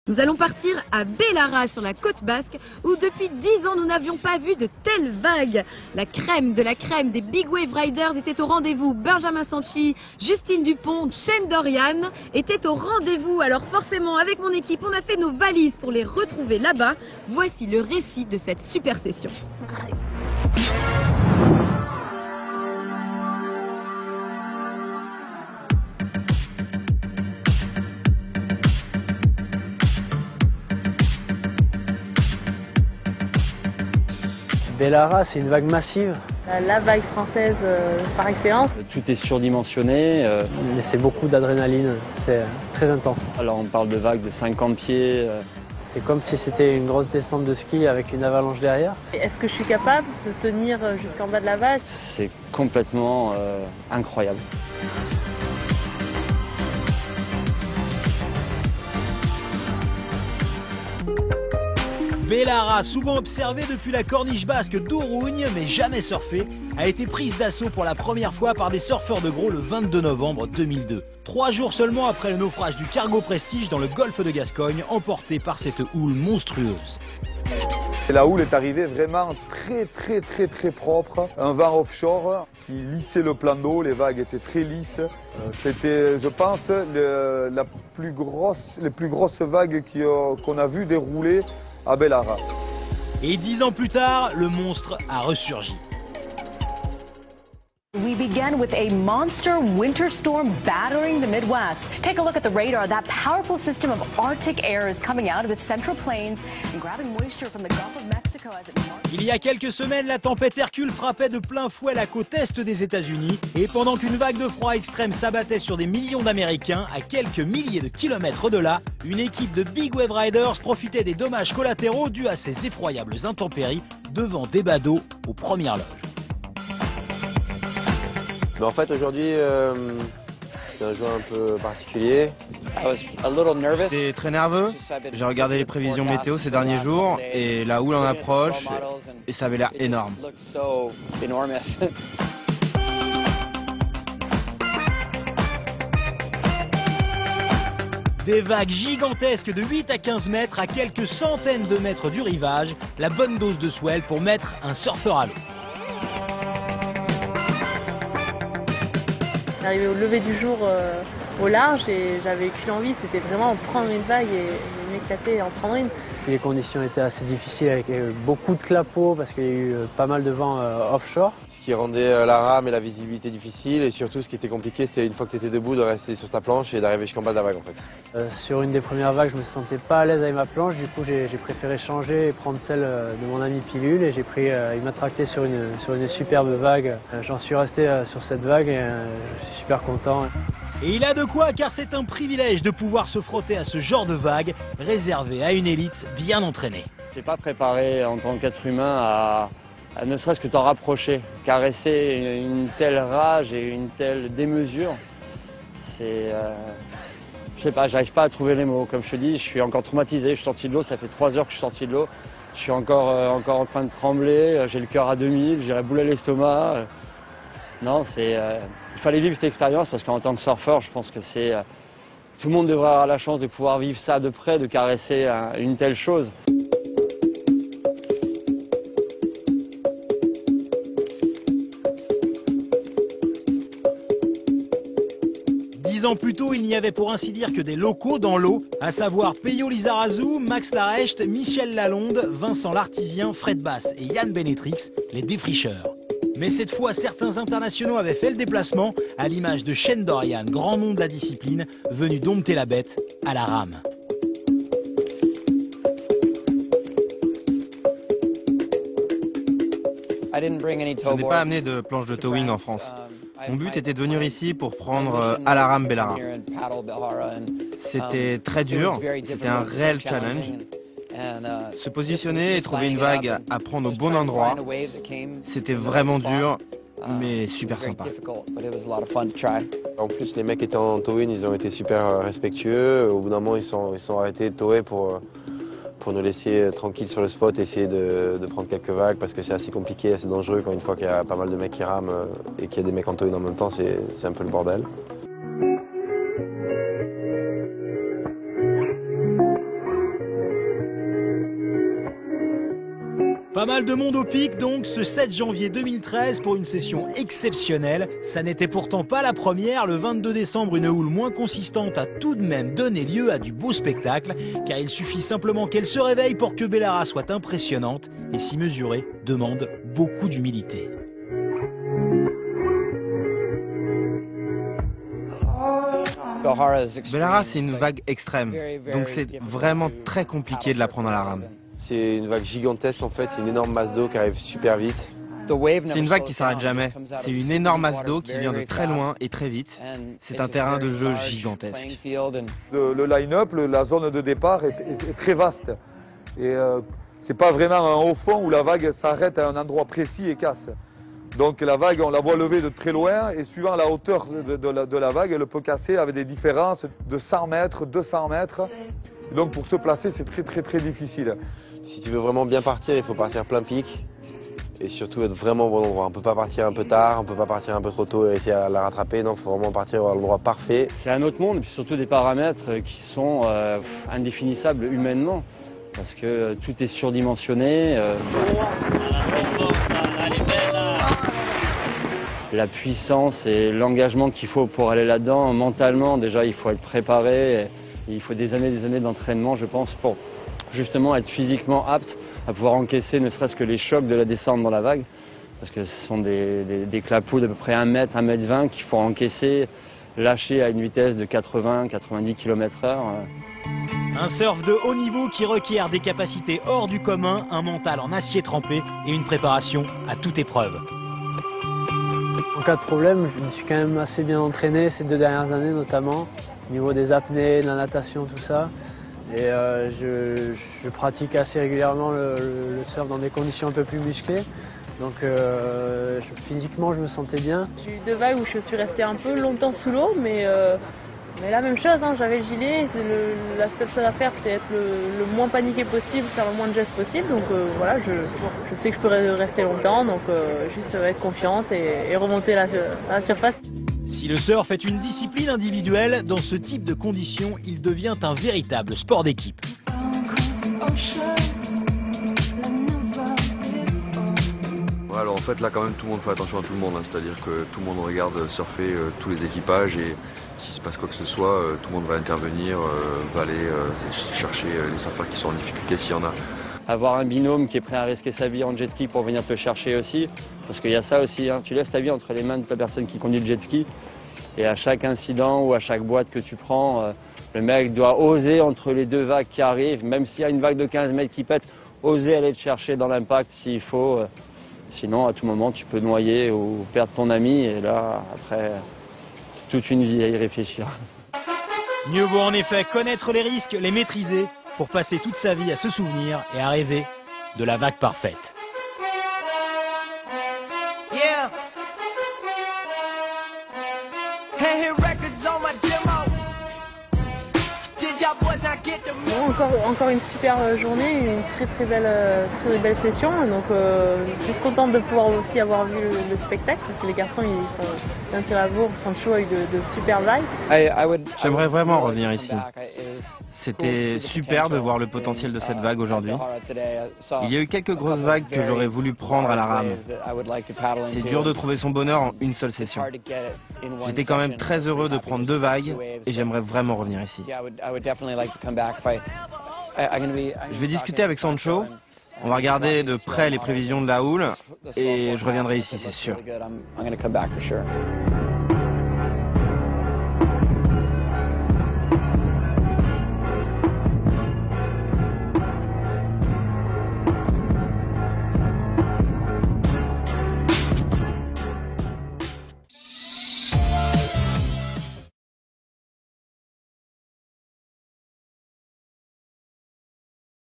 Nous allons partir à Bellara sur la côte basque où depuis 10 ans nous n'avions pas vu de telles vagues. La crème de la crème des Big Wave Riders était au rendez-vous. Benjamin Sanchi, Justine Dupont, Shane Dorian étaient au rendez-vous. Alors forcément avec mon équipe on a fait nos valises pour les retrouver là-bas. Voici le récit de cette super session. Bellara, c'est une vague massive. La vague française par excellence. Tout est surdimensionné. Mais c'est beaucoup d'adrénaline, c'est très intense. Alors on parle de vagues de 50 pieds. C'est comme si c'était une grosse descente de ski avec une avalanche derrière. Est-ce que je suis capable de tenir jusqu'en bas de la vague? C'est complètement incroyable. Bellara, souvent observée depuis la corniche basque d'Ourougne, mais jamais surfée, a été prise d'assaut pour la première fois par des surfeurs de gros le 22 novembre 2002. 3 jours seulement après le naufrage du cargo Prestige dans le golfe de Gascogne, emporté par cette houle monstrueuse. Et la houle est arrivée vraiment très propre. Un vent offshore qui lissait le plan d'eau, les vagues étaient très lisses. C'était, je pense, les plus grosses vagues qu'on a vues dérouler à Bellara. Et 10 ans plus tard, le monstre a ressurgi. We begin with a monster winter storm battering the Midwest. Take a look at the radar. That powerful system of Arctic air is coming out of its central plains and grabbing moisture from the Gulf of Mexico as it marches. Il y a quelques semaines, la tempête Hercule frappait de plein fouet la côte est des États-Unis. Et pendant qu'une vague de froid extrême s'abattait sur des millions d'Américains, à quelques milliers de kilomètres de là, une équipe de Big Wave Riders profitait des dommages collatéraux dus à ces effroyables intempéries devant des badauds aux premières loges. Mais en fait aujourd'hui c'est un jour un peu particulier. J'étais très nerveux, j'ai regardé les prévisions météo ces derniers jours et la houle en approche et ça avait l'air énorme. Des vagues gigantesques de 8 à 15 mètres à quelques centaines de mètres du rivage, la bonne dose de swell pour mettre un surfeur à l'eau. Arrivé au lever du jour au large et j'avais qu'une envie, c'était vraiment en prendre une vague et m'éclater et en prendre une. Les conditions étaient assez difficiles avec beaucoup de clapots parce qu'il y a eu pas mal de vent offshore. Ce qui rendait la rame et la visibilité difficile et surtout ce qui était compliqué c'était une fois que tu étais debout de rester sur ta planche et d'arriver jusqu'en bas de la vague en fait. Sur une des premières vagues je me sentais pas à l'aise avec ma planche, du coup j'ai préféré changer et prendre celle de mon ami Pilule et il m'a tracté sur une superbe vague. J'en suis resté sur cette vague et je suis super content. Et il a de quoi car c'est un privilège de pouvoir se frotter à ce genre de vague réservé à une élite bien entraînée. Je n'ai pas préparé en tant qu'être humain à ne serait-ce que t'en rapprocher. Caresser une telle rage et une telle démesure, c'est... je sais pas, j'arrive pas à trouver les mots. Comme je te dis, je suis encore traumatisé, je suis sorti de l'eau, ça fait 3 heures que je suis sorti de l'eau. Je suis encore en train de trembler, j'ai le cœur à 2000, j'ai la boule à l'estomac. Non, il fallait vivre cette expérience parce qu'en tant que surfeur, je pense que tout le monde devrait avoir la chance de pouvoir vivre ça de près, de caresser une telle chose. Ans plus tôt, il n'y avait pour ainsi dire que des locaux dans l'eau, à savoir Peyo Lizarazu, Max Larecht, Michel Lalonde, Vincent Lartisien, Fred Bass et Yann Benetrix, les défricheurs. Mais cette fois, certains internationaux avaient fait le déplacement, à l'image de Shane Dorian, grand nom de la discipline, venu dompter la bête à la rame. Je n'ai pas amené de planche de towing en France. Mon but était de venir ici pour prendre à la rame Bellara. C'était très dur, c'était un réel challenge. Se positionner et trouver une vague à prendre au bon endroit, c'était vraiment dur, mais super sympa. En plus les mecs étaient en towing, ils ont été super respectueux. Au bout d'un moment ils sont arrêtés de tower pour nous laisser tranquilles sur le spot et essayer de prendre quelques vagues parce que c'est assez compliqué, assez dangereux quand une fois qu'il y a pas mal de mecs qui rament et qu'il y a des mecs en towing en même temps, c'est un peu le bordel. Pas mal de monde au pic donc ce 7 janvier 2013 pour une session exceptionnelle. Ça n'était pourtant pas la première. Le 22 décembre, une houle moins consistante a tout de même donné lieu à du beau spectacle. Car il suffit simplement qu'elle se réveille pour que Bellara soit impressionnante. Et s'y mesurer demande beaucoup d'humilité. Bellara, c'est une vague extrême. Donc c'est vraiment très compliqué de la prendre à la rame. C'est une vague gigantesque en fait, c'est une énorme masse d'eau qui arrive super vite. C'est une vague qui s'arrête jamais. C'est une énorme masse d'eau qui vient de très loin et très vite. C'est un terrain de jeu gigantesque. Le line-up, la zone de départ est très vaste. Et c'est pas vraiment un haut fond où la vague s'arrête à un endroit précis et casse. Donc la vague, on la voit lever de très loin et suivant la hauteur de la vague, elle peut casser avec des différences de 100 mètres, 200 mètres. Donc pour se placer, c'est très difficile. Si tu veux vraiment bien partir, il faut partir plein pic et surtout être vraiment au bon endroit. On ne peut pas partir un peu tard, on ne peut pas partir un peu trop tôt et essayer à la rattraper. Non, il faut vraiment partir à l'endroit parfait. C'est un autre monde, puis surtout des paramètres qui sont indéfinissables humainement parce que tout est surdimensionné. La puissance et l'engagement qu'il faut pour aller là-dedans, mentalement déjà il faut être préparé, il faut des années d'entraînement je pense pour justement être physiquement apte à pouvoir encaisser ne serait-ce que les chocs de la descente dans la vague. Parce que ce sont des clapots d'à peu près 1 mètre, 1 mètre 20 qu'il faut encaisser, lâcher à une vitesse de 80-90 km/h. Un surf de haut niveau qui requiert des capacités hors du commun, un mental en acier trempé et une préparation à toute épreuve. En cas de problème, je me suis quand même assez bien entraîné ces 2 dernières années notamment, au niveau des apnées, de la natation, tout ça. Et je pratique assez régulièrement le surf dans des conditions un peu plus musclées. Donc physiquement, je me sentais bien. J'ai eu 2 vagues où je suis restée un peu longtemps sous l'eau, mais la même chose, hein, j'avais le gilet. La seule chose à faire, c'est être le moins paniqué possible, faire le moins de gestes possible. Donc voilà, je sais que je peux rester longtemps, donc juste être confiante et remonter à la surface. Si le surf est une discipline individuelle, dans ce type de conditions, il devient un véritable sport d'équipe. Alors en fait là quand même tout le monde fait attention à tout le monde, hein, c'est-à-dire que tout le monde regarde surfer tous les équipages et s'il se passe quoi que ce soit, tout le monde va intervenir, va aller chercher les surfeurs qui sont en difficulté s'il y en a. Avoir un binôme qui est prêt à risquer sa vie en jet ski pour venir te chercher aussi, parce qu'il y a ça aussi, hein, tu laisses ta vie entre les mains de la personne qui conduit le jet ski et à chaque incident ou à chaque boîte que tu prends, le mec doit oser entre les 2 vagues qui arrivent, même s'il y a une vague de 15 mètres qui pète, oser aller te chercher dans l'impact s'il faut. Sinon, à tout moment, tu peux noyer ou perdre ton ami et là, après, c'est toute une vie à y réfléchir. Mieux vaut en effet connaître les risques, les maîtriser pour passer toute sa vie à se souvenir et à rêver de la vague parfaite. Yeah. Hey, records on my demo. Did y'all boys not get the Bon, encore une super journée, une très belle session. Donc je suis contente de pouvoir aussi avoir vu le spectacle parce que les garçons ils font bien tir à bourre, Sancho a eu de super vagues. J'aimerais vraiment revenir ici. C'était super de voir le potentiel de cette vague aujourd'hui. Il y a eu quelques grosses vagues que j'aurais voulu prendre à la rame. C'est dur de trouver son bonheur en une seule session. J'étais quand même très heureux de prendre 2 vagues et j'aimerais vraiment revenir ici. Je vais discuter avec Sancho. On va regarder de près les prévisions de la houle et je reviendrai ici, c'est sûr.